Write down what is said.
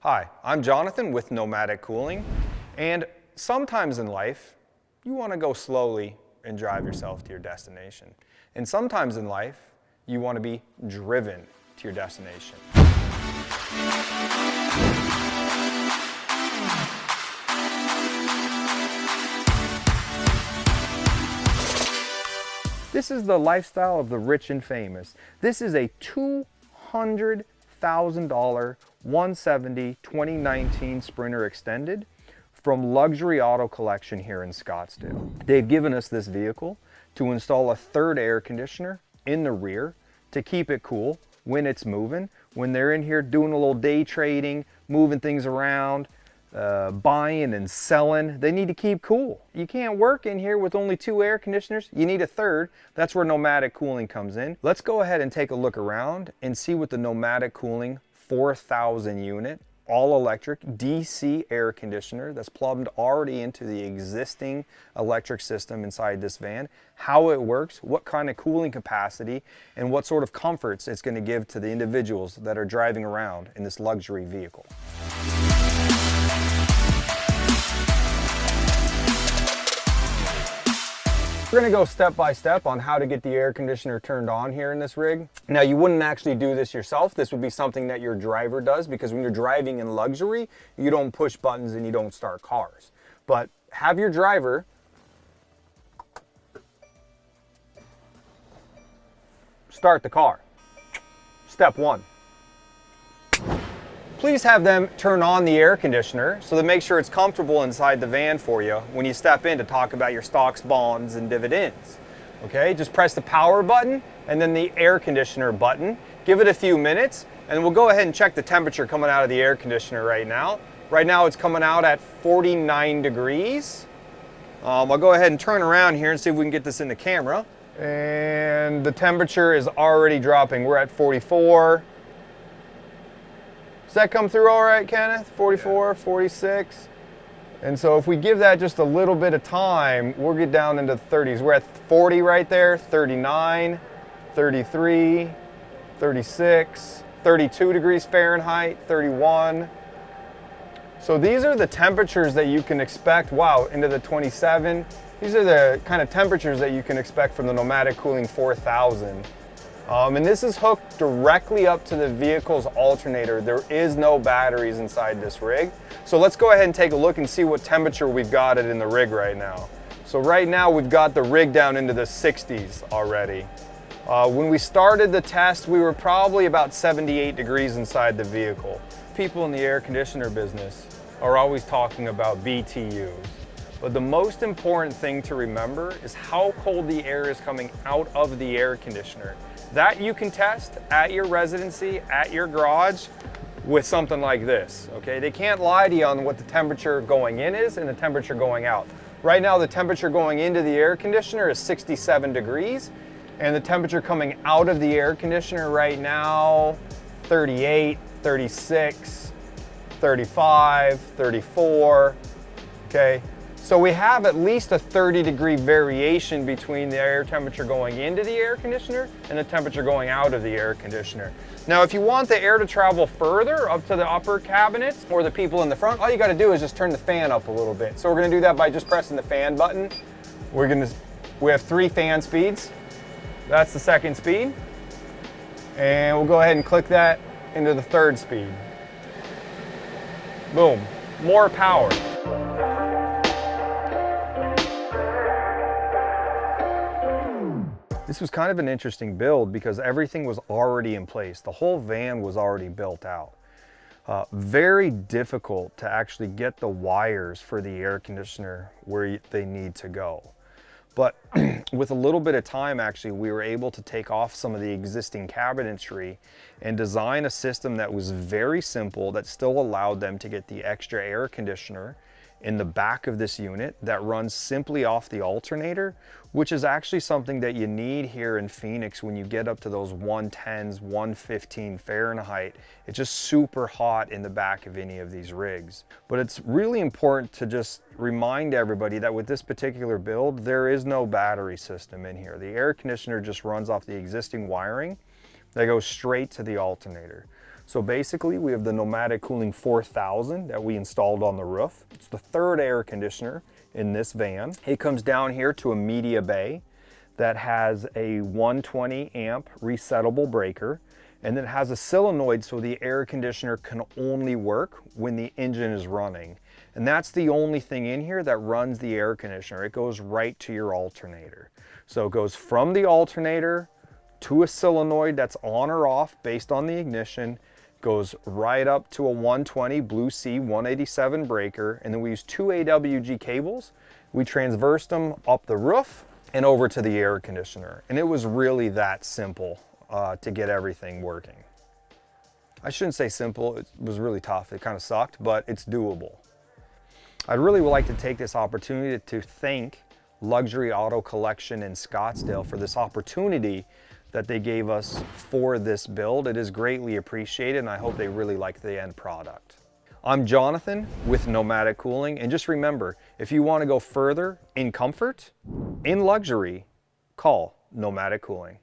Hi, I'm Jonathan with Nomadic Cooling, and sometimes in life, you want to go slowly and drive yourself to your destination. And sometimes in life, you want to be driven to your destination. This is the lifestyle of the rich and famous. This is a $200,000 170 2019 Sprinter Extended from Luxury Auto Collection here in Scottsdale. They've given us this vehicle to install a third air conditioner in the rear to keep it cool when it's moving. When they're in here doing a little day trading, moving things around, buying and selling, they need to keep cool. You can't work in here with only 2 air conditioners. You need a third. That's where Nomadic Cooling comes in. Let's go ahead and take a look around and see what the Nomadic Cooling 4,000 unit all electric DC air conditioner that's plugged already into the existing electric system inside this van, how it works, what kind of cooling capacity, and what sort of comforts it's going to give to the individuals that are driving around in this luxury vehicle. We're going to go step by step on how to get the air conditioner turned on here in this rig. Now, you wouldn't actually do this yourself. This would be something that your driver does, because when you're driving in luxury, you don't push buttons and you don't start cars. But have your driver start the car. Step 1. Please have them turn on the air conditioner so that make sure it's comfortable inside the van for you when you step in to talk about your stocks, bonds, and dividends. Okay, just press the power button and then the air conditioner button. Give it a few minutes and we'll go ahead and check the temperature coming out of the air conditioner right now. Right now it's coming out at 49 degrees. I'll go ahead and turn around here and see if we can get this in the camera. And the temperature is already dropping. We're at 44. Does that come through all right, Kenneth? 44, 46. And so if we give that just a little bit of time, we'll get down into the 30s. We're at 40 right there, 39, 33, 36, 32 degrees Fahrenheit, 31. So these are the temperatures that you can expect, wow, into the 27. These are the kind of temperatures that you can expect from the Nomadic Cooling 4000. And this is hooked directly up to the vehicle's alternator. There is no batteries inside this rig. So let's go ahead and take a look and see what temperature we've got it in the rig right now. So right now we've got the rig down into the 60s already. When we started the test, we were probably about 78 degrees inside the vehicle. People in the air conditioner business are always talking about BTUs. But the most important thing to remember is how cold the air is coming out of the air conditioner. That you can test at your residency, at your garage, with something like this, okay? They can't lie to you on what the temperature going in is and the temperature going out. Right now, the temperature going into the air conditioner is 67 degrees, and the temperature coming out of the air conditioner right now, 38, 36, 35, 34, okay? So we have at least a 30-degree variation between the air temperature going into the air conditioner and the temperature going out of the air conditioner. Now, if you want the air to travel further up to the upper cabinets or the people in the front, all you got to do is just turn the fan up a little bit. So we're going to do that by just pressing the fan button. We have 3 fan speeds. That's the 2nd speed. And we'll go ahead and click that into the 3rd speed. Boom, more power. This was kind of an interesting build because everything was already in place. The whole van was already built out. Very difficult to actually get the wires for the air conditioner where they need to go. But with a little bit of time, actually, we were able to take off some of the existing cabinetry and design a system that was very simple that still allowed them to get the extra air conditioner in the back of this unit that runs simply off the alternator, which is actually something that you need here in Phoenix when you get up to those 110s, 115 Fahrenheit. It's just super hot in the back of any of these rigs. But it's really important to just remind everybody that with this particular build, there is no battery system in here. The air conditioner just runs off the existing wiring that goes straight to the alternator. So basically we have the Nomadic Cooling 4000 that we installed on the roof. It's the third air conditioner in this van. It comes down here to a media bay that has a 120 amp resettable breaker, and then it has a solenoid so the air conditioner can only work when the engine is running. And that's the only thing in here that runs the air conditioner. It goes right to your alternator. So it goes from the alternator to a solenoid that's on or off based on the ignition, goes right up to a 120 Blue Sea 187 breaker, and then we use two AWG cables. We transversed them up the roof and over to the air conditioner. And it was really that simple to get everything working. I shouldn't say simple, it was really tough. It kind of sucked, but it's doable. I'd really like to take this opportunity to thank Luxury Auto Collection in Scottsdale for this opportunity that they gave us for this build. It is greatly appreciated, and I hope they really like the end product. I'm Jonathan with Nomadic Cooling, and just remember, if you want to go further in comfort, in luxury, call Nomadic Cooling.